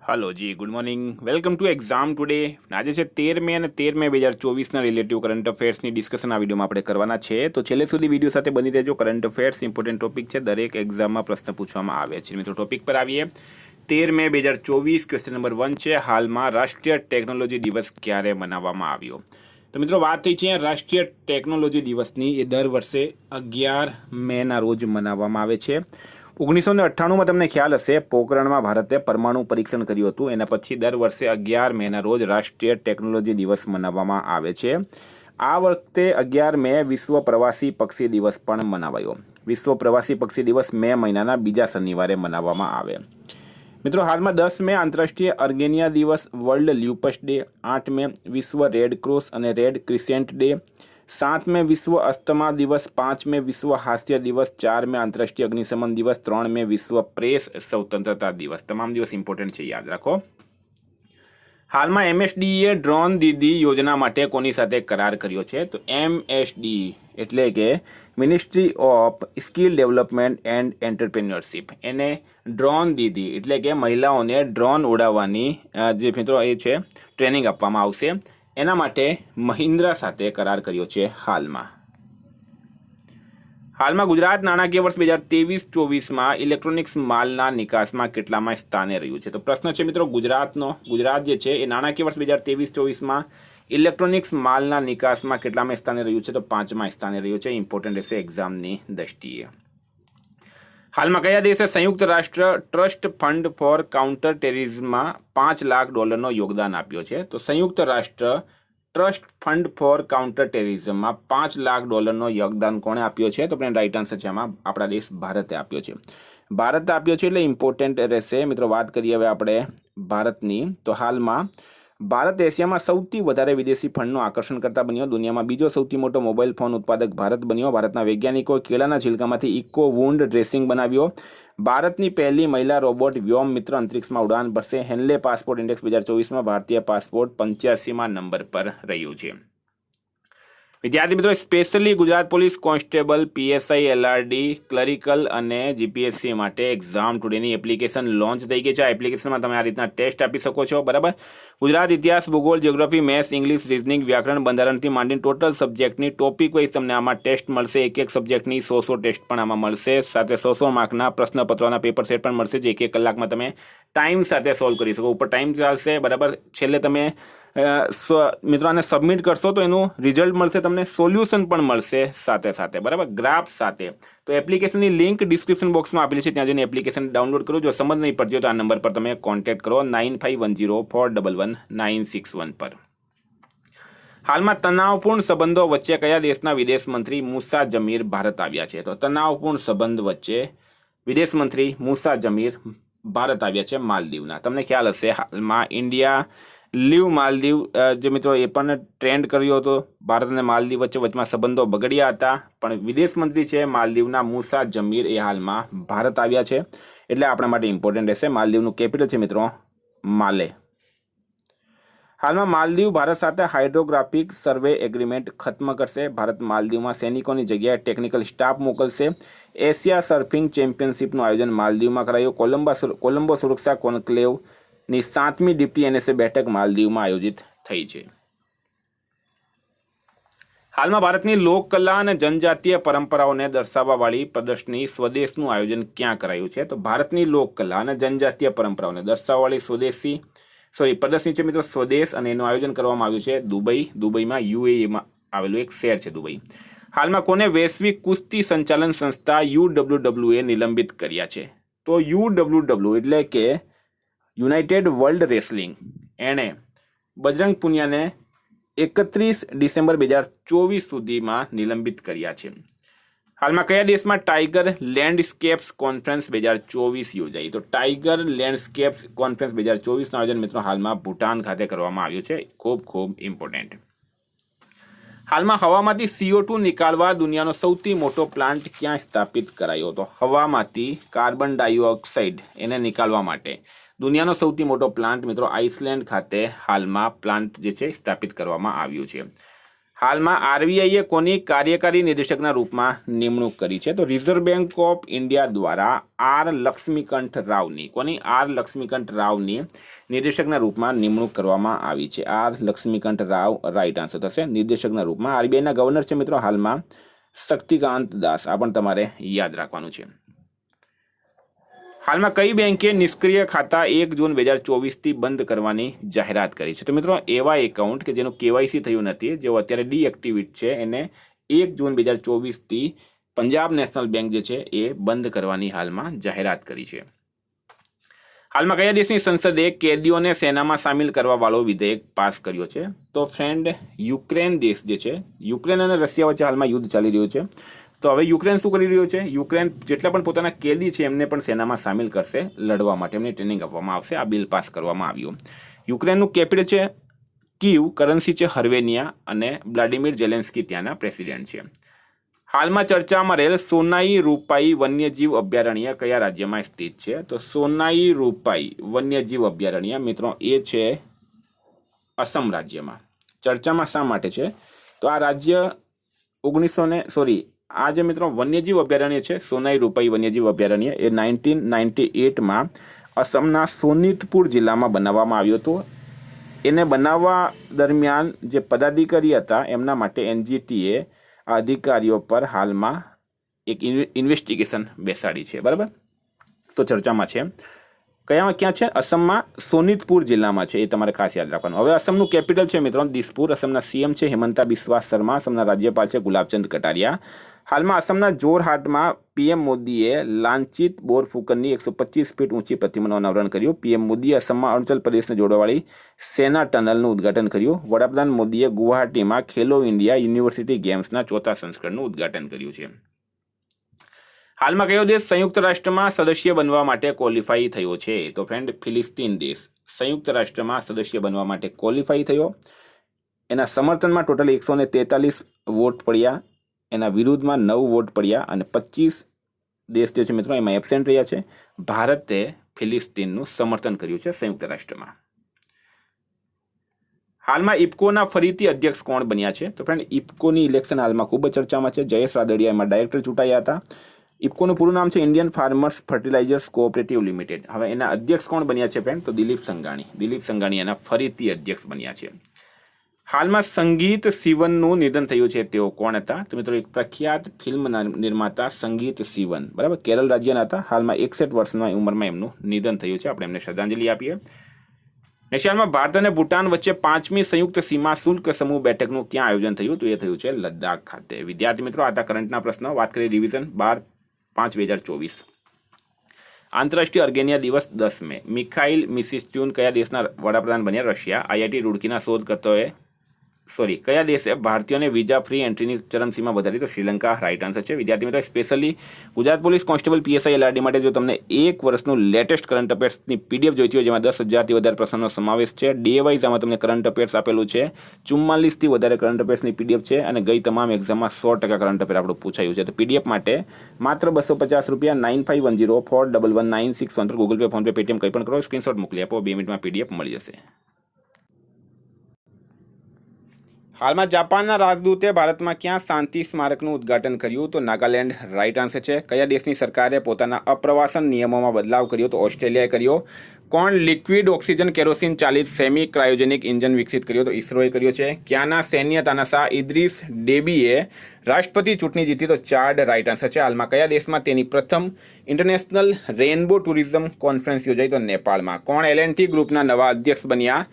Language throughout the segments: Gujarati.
Hello ji, good morning. Welcome to exam today. આજે છે 13 મે અને 13 મે 2024ના રિલેટિવ કરંટ અફેર્સની ડિસ્કશન આ વિડીયોમાં આપણે કરવાના છે. તો છેલ્લે સુધી વિડીયો સાથે બની રહેજો. કરંટ અફેર્સ ઇમ્પોર્ટન્ટ ટોપિક છે, દરેક એક્ઝામમાં પ્રશ્ન પૂછવામાં આવે છે. મિત્રો ટોપિક પર આવીએ. 13 મે 2024 ક્વેશ્ચન નંબર 1 છે, હાલમાં રાષ્ટ્રીય ટેકનોલોજી દિવસ ક્યારે મનાવવામાં આવ્યો? તો મિત્રો વાત થઈ છે રાષ્ટ્રીય ટેકનોલોજી દિવસની. એ દર વર્ષે 11 મેના રોજ મનાવવામાં આવે છે. 1998માં તમને ખ્યાલ હશે, પોખરણમાં ભારતે પરમાણુ પરીક્ષણ કર્યું હતું. એના પછી દર વર્ષે 11 મેના રોજ રાષ્ટ્રીય ટેકનોલોજી દિવસ મનાવવામાં આવે છે. આ વખતે 11 મે વિશ્વ પ્રવાસી પક્ષી દિવસ પણ મનાવાયો. વિશ્વ પ્રવાસી પક્ષી દિવસ મે મહિનાના બીજા શનિવારે મનાવવામાં આવે. મિત્રો હાલમાં 10 મે આંતરરાષ્ટ્રીય અર્ગેનિયા દિવસ, વર્લ્ડ લ્યુપસ ડે. 8 મે વિશ્વ રેડ ક્રોસ અને રેડ ક્રિસેન્ટ ડે. 7 મે વિશ્વ અસ્થમા દિવસ. 5 મે વિશ્વ હાસ્ય દિવસ. 4 મે આંતરરાષ્ટ્રીય અગ્નિશમન દિવસ. 3 મે વિશ્વ પ્રેસ સ્વતંત્રતા દિવસ. તમામ દિવસ ઇમ્પોર્ટન્ટ છે, યાદ રાખો. હાલમાં એમએસડીઈએ ડ્રોન દીદી યોજના માટે કોની સાથે કરાર કર્યો છે? તો એમએસડી એટલે કે ministry of skill development and entrepreneurship. એને ડ્રોન દીદી એટલે કે મહિલાઓને ડ્રોન ઉડાવવાની જે મિત્રો એ છે ટ્રેનિંગ આપવામાં આવશે. એના માટે મહિન્દ્રા સાથે કરાર કર્યો છે. હાલમાં ગુજરાત નાણાકીય વર્ષ 2023-24માં ઇલેક્ટ્રોનિક્સ માલના નિકાસમાં કેટલામાં સ્થાને રહ્યું છે? તો પ્રશ્ન છે મિત્રો ગુજરાત જે છે એ નાણાકીય વર્ષ 2023-24માં ઇલેક્ટ્રોનિક્સ માલના નિકાસમાં કેટલામાં સ્થાને રહ્યું છે? તો 5મા સ્થાને રહ્યું છે. ઇમ્પોર્ટન્ટ રહેશે એક્ઝામની દ્રષ્ટિએ. હાલમાં કયા દેશે સંયુક્ત રાષ્ટ્ર ટ્રસ્ટ ફંડ ફોર કાઉન્ટર ટેરરિઝમમાં $5 લાખ યોગદાન આપ્યો છે? તો સંયુક્ત રાષ્ટ્ર ટ્રસ્ટ ફંડ ફોર કાઉન્ટર ટેરરિઝમમાં $5 લાખ યોગદાન કોણે આપ્યો છે? તો રાઈટ આન્સર છે આમાં આપણા દેશ ભારતે આપ્યો છે. ભારતે આપ્યો છે એટલે ઇમ્પોર્ટન્ટ રહેશે. મિત્રો વાત કરીએ હવે આપણે ભારતની. તો હાલમાં ભારત એશિયામાં સૌથી વધારે વિદેશી ફંડનું આકર્ષણ કરતા બન્યો. દુનિયામાં બીજો સૌથી મોટો મોબાઈલ ફોન ઉત્પાદક ભારત બન્યો. ભારતના વૈજ્ઞાનિકોએ કેળાના છિલકામાંથી ઇકો વુન્ડ ડ્રેસિંગ બનાવ્યો. ભારતની પહેલી મહિલા રોબોટ વ્યોમ મિત્ર અંતરિક્ષમાં ઉડાન ભરશે. હેનલે પાસપોર્ટ ઇન્ડેક્સ 2024માં ભારતીય પાસપોર્ટ 85મા નંબર પર રહ્યું છે. વિદ્યાર્થી મિત્રો, specially Gujarat police constable, PSI, LRD, clerical અને જીપીએસસી માટે એક્ઝામ ટુડેની એપ્લિકેશન લોન્ચ થઈ ગઈ છે. આ એપ્લિકેશનમાં તમે આ રીતના ટેસ્ટ આપી શકો છો, બરાબર. ગુજરાત ઇતિહાસ, ભૂગોળ, જીઓગ્રાફી, મેથ્સ, ઇંગ્લિશ, રીઝનિંગ, વ્યાકરણ, બંધારણથી માંડીને ટોટલ સબ્જેક્ટની ટોપિક વાઇઝ તમને આમાં ટેસ્ટ મળશે. એક સબ્જેક્ટની 100 ટેસ્ટ પણ આમાં મળશે. સાથે 100 માર્કના પ્રશ્નપત્રોના પેપર સેટ પણ મળશે, જે 1 કલાકમાં તમે ટાઈમ સાથે સોલ્વ કરી શકો. ઉપર ટાઈમ ચાલશે, બરાબર. છેલ્લે તમે મિત્રો આને સબમિટ કરશો તો એનું રિઝલ્ટ મળશે, તમને સોલ્યુશન પણ મળશે સાથે સાથે, બરાબર, ગ્રાફ સાથે. તો એપ્લિકેશનની લિંક ડિસ્ક્રિપ્શન બોક્સમાં આપેલી છે, ત્યાં જઈને એપ્લિકેશન ડાઉનલોડ કરો. જો સમજ નહીં પડતી હોય તો આ નંબર પર તમે કોન્ટેક્ટ કરો 9510411961 પર. હાલમાં તણાવપૂર્ણ સંબંધો વચ્ચે કયા દેશના વિદેશ મંત્રી મૂસા જમીર ભારત આવ્યા છે? તો તણાવપૂર્ણ સંબંધ વચ્ચે વિદેશ મંત્રી મૂસા જમીર ભારત આવ્યા છે માલદીવના. તમને ખ્યાલ હશે, હાલમાં ઇન્ડિયા લીવ માલદીવ જે મિત્રો એ પણ ટ્રેન્ડ કર્યો હતો. ભારત અને માલદીવ વચ્ચેમાં સંબંધો બગડ્યા હતા, પણ વિદેશ મંત્રી છે માલદીવના મૂસા જમીર એ હાલમાં ભારત આવ્યા છે, એટલે આપણા માટે ઇમ્પોર્ટન્ટ રહેશે. માલદીવનું કેપિટલ છે મિત્રો માલે. હાલમાં માલદીવ ભારત સાથે હાઇડ્રોગ્રાફિક સર્વે એગ્રીમેન્ટ ખત્મ કરશે. ભારત માલદીવમાં સૈનિકોની જગ્યાએ ટેકનિકલ સ્ટાફ મોકલશે. એશિયા સર્ફિંગ ચેમ્પિયનશિપનું આયોજન માલદીવમાં કરાયું. કોલંબો સુરક્ષા કોન્ક્લેવ ની 7મી ડિપ્ટી એનએસએ બેઠક માલદીવમાં આયોજિત થઈ છે. હાલમાં ભારતની લોકકલા અને જનજાતીય પરંપરાઓને દર્શાવવાવાળી પ્રદર્શની સ્વદેશનું આયોજન ક્યાં કરાયું છે? તો ભારતની લોકકલા અને જનજાતીય પરંપરાઓને દર્શાવવાવાળી પ્રદર્શની છે મિત્રો સ્વદેશ, અને એનું આયોજન કરવામાં આવ્યું છે દુબઈમાં, યુએઈમાં આવેલું એક શહેર છે દુબઈ. હાલમાં કોને વૈશ્વિક કુસ્તી સંચાલન સંસ્થા UWWએ નિલંબિત કર્યા છે? તો UWW એટલે કે યુનાઇટેડ વર્લ્ડ રેસલિંગ, એણે બજરંગ પુનિયાને 31 ડિસેમ્બર 2024 સુધીમાં નિલંબિત કર્યા છે. હાલમાં કયા દેશમાં ટાઈગર લેન્ડસ્કેપ્સ કોન્ફરન્સ 2024 યોજાઈ? તો ટાઈગર લેન્ડસ્કેપ્સ કોન્ફરન્સ 2024નું આયોજન મિત્રો હાલમાં ભૂટાન ખાતે કરવામાં આવ્યું છે. ખૂબ ઇમ્પોર્ટન્ટ. હાલમાં હવામાંથી CO2 નિકાળવા દુનિયાનો સૌથી મોટો પ્લાન્ટ ક્યાં સ્થાપિત કરાયો? તો હવામાંથી કાર્બન ડાયોક્સાઇડ એને નિકાળવા માટે દુનિયાનો સૌથી મોટો પ્લાન્ટ મિત્રો આઇસલેન્ડ ખાતે હાલમાં પ્લાન્ટ જે છે સ્થાપિત કરવામાં આવ્યું છે. હાલમાં આરબીઆઈએ કોની કાર્યકારી નિદેશકના રૂપમાં નિમણૂક કરી છે? તો રિઝર્વ બેંક ઓફ ઇન્ડિયા દ્વારા આર લક્ષ્મીકંઠ રાવની નિદેશકના રૂપમાં નિમણૂક કરવામાં આવી છે. આર લક્ષ્મીકંઠ રાવ રાઈટ આન્સર થશે. નિદેશકના રૂપમાં આરબીઆઈના ગવર્નર છે મિત્રો હાલમાં શક્તિકાંત દાસ. આ પણ તમારે યાદ રાખવાનું છે. હાલમાં કઈ બેંકે નિષ્ક્રિય ખાતા 1 જૂન 2024થી બંધ કરવાની જાહેરાત કરી છે? તો મિત્રો એવા એકાઉન્ટ કે જેનું કેવાયસી થયું નથી, જેઓ અત્યારે ડીએક્ટિવેટ છે, એને 1 જૂન 2024થી પંજાબ નેશનલ બેંક જે છે એ બંધ કરવાની હાલમાં જાહેરાત કરી છે. હાલમાં કયા દેશની સંસદે કેદીઓને સેનામાં સામેલ કરવા વાળો વિધેયક પાસ કર્યો છે? તો ફ્રેન્ડ યુક્રેન દેશ જે છે, યુક્રેન અને રશિયા વચ્ચે હાલમાં યુદ્ધ ચાલી રહ્યું છે. તો હવે યુક્રેન શું કરી રહ્યું છે? યુક્રેન જેટલા પણ પોતાના કેદી છે એમને પણ સેનામાં સામેલ કરશે લડવા માટે, એમને ટ્રેનિંગ આપવામાં આવશે. આ બિલ પાસ કરવામાં આવ્યું. યુક્રેનનું કેપિટલ છે કીવ, કરન્સી છે હર્વેનિયા અને વ્લાડિમીર ઝેલેન્સ્કી ત્યાંના પ્રેસિડેન્ટ છે. હાલમાં ચર્ચામાં રહેલ સોનાઈ રૂપાઈ વન્યજીવ અભયારણ્ય કયા રાજ્યમાં સ્થિત છે? તો સોનાઈ રૂપાઈ વન્યજીવ અભયારણ્ય મિત્રો એ છે અસમ રાજ્યમાં. ચર્ચામાં શા માટે છે? તો આ રાજ્ય આ જે મિત્રો વન્યજીવ અભયારણ્ય છે સોનાઈ રૂપાઈ વન્યજીવ અભયારણ્ય એ 1998માં અસમના સોનિતપુર જિલ્લામાં બનાવવામાં આવ્યું હતું. એને બનાવવા દરમિયાન જે પદાધિકારી હતા એમના માટે એનજીટીએ અધિકારીઓ પર હાલમાં એક ઇન્વેસ્ટિગેશન બેસાડી છે. બરાબર, તો ચર્ચામાં છે. ક્યાં છે? અસમમાં સોનિતપુર જિલ્લામાં છે, એ તમારે ખાસ યાદ રાખવાનું. હવે અસમનું કેપિટલ છે મિત્રો દિસપુર. અસમના સીએમ છે હિમંતા બિસ્વા શર્મા. અસમના રાજ્યપાલ છે ગુલાબચંદ કટારિયા. હાલમાં અસમના જોરહાટમાં પીએમ મોદીએ લાંચિત બોરફુકનની 125 ફીટ ઊંચી પ્રતિમાનું અનાવરણ કર્યું. પીએમ મોદીએ અસમમાં અરુણાચલ પ્રદેશને જોડવાવાળી સેના ટનલનું ઉદ્ઘાટન કર્યું. વડાપ્રધાન મોદીએ ગુવાહાટીમાં ખેલો ઇન્ડિયા યુનિવર્સિટી ગેમ્સના 4થા સંસ્કરણનું ઉદ્ઘાટન કર્યું છે. હાલમાં કયો દેશ સંયુક્ત રાષ્ટ્રમાં સદસ્ય બનવા માટે ક્વોલિફાઈ થયો છે? તો ફ્રેન્ડ ફિલિસ્તીન દેશ સંયુક્ત રાષ્ટ્રમાં સદસ્ય બનવા માટે ક્વોલિફાઈ થયો. એના સમર્થનમાં ટોટલ 143 વોટ પડ્યા, એના વિરુદ્ધમાં 9 વોટ પડ્યા અને 25 દેશ જે છે મિત્રો એમાં એબસેન્ટ રહ્યા છે. ભારતે ફિલિસ્તીનનું સમર્થન કર્યું છે સંયુક્ત રાષ્ટ્રમાં. હાલમાં ઇફકોના ફરીથી અધ્યક્ષ કોણ બન્યા છે? તો ફ્રેન્ડ ઇફકોની ઇલેક્શન હાલમાં ખૂબ જ ચર્ચામાં છે. જયેશ રાદડિયા એમાં ડાયરેક્ટર ચૂંટાયા હતા. ઇફકોનું પૂરું નામ છે Indian farmers fertilisers cooperative limited. હવે એના અધ્યક્ષ કોણ બન્યા છે ફ્રેન્ડ? તો દિલીપ સંઘાણી એના ફરીથી અધ્યક્ષ બન્યા છે. હાલમાં સંગીત સિવનનું નિધન થયું છે, તેઓ કોણ હતા? તો મિત્રો એક પ્રખ્યાત ફિલ્મ નિર્માતા સંગીત સિવન, બરાબર, કેરળ રાજ્યના હતા. હાલમાં 61 વર્ષની ઉંમરમાં એમનું નિધન થયું છે. આપણે એમને શ્રદ્ધાંજલિ આપીએ. હાલમાં ભારત અને ભૂટાન વચ્ચે 5મી સંયુક્ત સીમા શુલ્ક સમૂહ બેઠકનું ક્યાં આયોજન થયું? તો એ થયું છે લદ્દાખ ખાતે. વિદ્યાર્થી મિત્રો, આ કરંટના પ્રશ્નો. વાત કરીએ રિવિઝન 12/5/2024. આંતરરાષ્ટ્રીય અર્ગેનિયા દિવસ 10 મે. મિખાઇલ મિશિસ્ટ્યુન કયા દેશના વડાપ્રધાન બન્યા? રશિયા. આઈઆઈટી રૂડકીના શોધકર્તાઓએ કયા દેશે ભારતીયોને વિઝા ફ્રી એન્ટ્રીની ચરમસીમા વધારી? તો શ્રીલંકા રાઈટ આન્સર છે. વિદ્યાર્થી મિત્રો, specially Gujarat police constable PSI LRD માટે જો તમને 1 વર્ષનું લેટેસ્ટ કરંટ અફેર્સની પીડીએફ જોઈતી હોય, જેમાં 10,000થી વધારે પ્રશ્નોનો સમાવેશ છે, ડે વાઇઝ આમાં તમને કરંટ અફેર્સ આપેલું છે. 44થી વધારે કરંટ અફેર્સની પીડીએફ છે અને ગઈ તમામ એક્ઝામમાં 100% કરંટ અફેર આપણું પૂછાયું છે. તો પીડીએફ માટે માત્ર ₹250 9510411961 પર Google pay, phone pay, Paytm કંઈ પણ કરો, સ્ક્રીનશોટ મોકલી આપો. 2 મિનિટમાં પીડીએફ મળી જશે. હાલમાં જાપાનના રાજદૂતે ભારતમાં ક્યાં શાંતિ સ્મારકનું ઉદ્ઘાટન કર્યું? તો નાગાલેન્ડ રાઈટ આન્સર છે. કયા દેશની સરકારે પોતાના અપ્રવાસન નિયમોમાં બદલાવ કર્યો? તો ઓસ્ટ્રેલિયાએ કર્યો. કોણ લિક્વિડ ઓક્સિજન કેરોસીન ચાલિત સેમી ક્રાયોજેનિક ઇન્જન વિકસિત કર્યો? તો ઇસરોએ કર્યો છે. ક્યાંના સૈન્ય તાનાશાહ ઇદ્રીસ ડેબીએ રાષ્ટ્રપતિ ચૂંટણી જીતી? તો ચાડ રાઈટ આન્સર છે. હાલમાં કયા દેશમાં તેની પ્રથમ ઇન્ટરનેશનલ રેનબો ટુરિઝમ કોન્ફરન્સ યોજાઈ? તો નેપાળમાં. કોણ એલએનટી ગ્રુપના નવા અધ્યક્ષ બન્યા?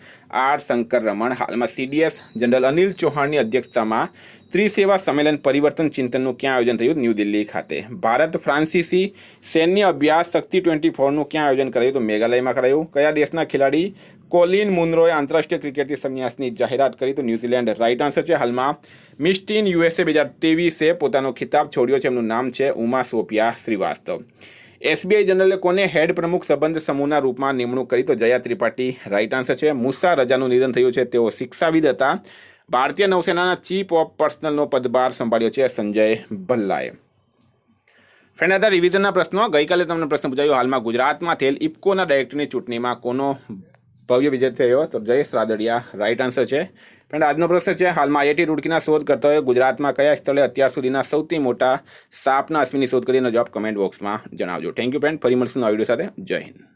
આર શંકર રમણ. હાલમાં સીડીએસ જનરલ અનિલ ચૌહાણની અધ્યક્ષતામાં ત્રિસેવા સંમેલન પરિવર્તન ચિંતનનું ક્યાં આયોજન થયું? ન્યૂ દિલ્હી ખાતે. ભારત ફ્રાન્સીસી સૈન્ય અભ્યાસ શક્તિ 24નું ક્યાં આયોજન કરાયું? તો મેઘાલયમાં કરાયું. કયા દેશના ખેલાડી કોલિન મુનરોએ આંતરરાષ્ટ્રીય ક્રિકેટથી સંન્યાસની જાહેરાત કરી? તો ન્યૂઝીલેન્ડ રાઈટ આન્સર છે. હાલમાં મિસ ટીન યુએસએ 2023 પોતાનો ખિતાબ છોડ્યો છે. એમનું નામ છે ઉમા સોપિયા શ્રીવાસ્તવ. એસબીઆઈ જનરલે કોને હેડ પ્રમુખ સંબંધ સમૂહના રૂપમાં નિમણૂક કરી? તો જયા ત્રિપાઠી રાઈટ આન્સર છે. મુસા રજાનું નિધન થયું છે, તેઓ શિક્ષાવિદ હતા. ભારતીય નૌસેનાના ચીફ ઓફ પર્સનલનો પદભાર સંભાળ્યો છે સંજય ભલ્લાએ. ફ્રેન્ડ, હતા રિવિઝનના પ્રશ્નો. ગઈકાલે તમને પ્રશ્ન પૂછાયો, હાલમાં ગુજરાતમાં થયેલ ઇફકોના ડાયરેક્ટરની ચૂંટણીમાં કોનો ભવ્ય વિજય થયો? તો જયેશ રાદડિયા રાઈટ આન્સર છે. ફ્રેન્ડ આજનો પ્રશ્ન છે, હાલમાં IIT રૂડકીના શોધકર્તાઓએ ગુજરાતમાં કયા સ્થળે અત્યાર સુધીના સૌથી મોટા સાપના અશ્મિની શોધ કરીને જવાબ કમેન્ટ બોક્સમાં જણાવજો. થેન્ક યુ ફ્રેન્ડ, ફરી મળશું નવા વિડીયો સાથે. જય હિન્દ.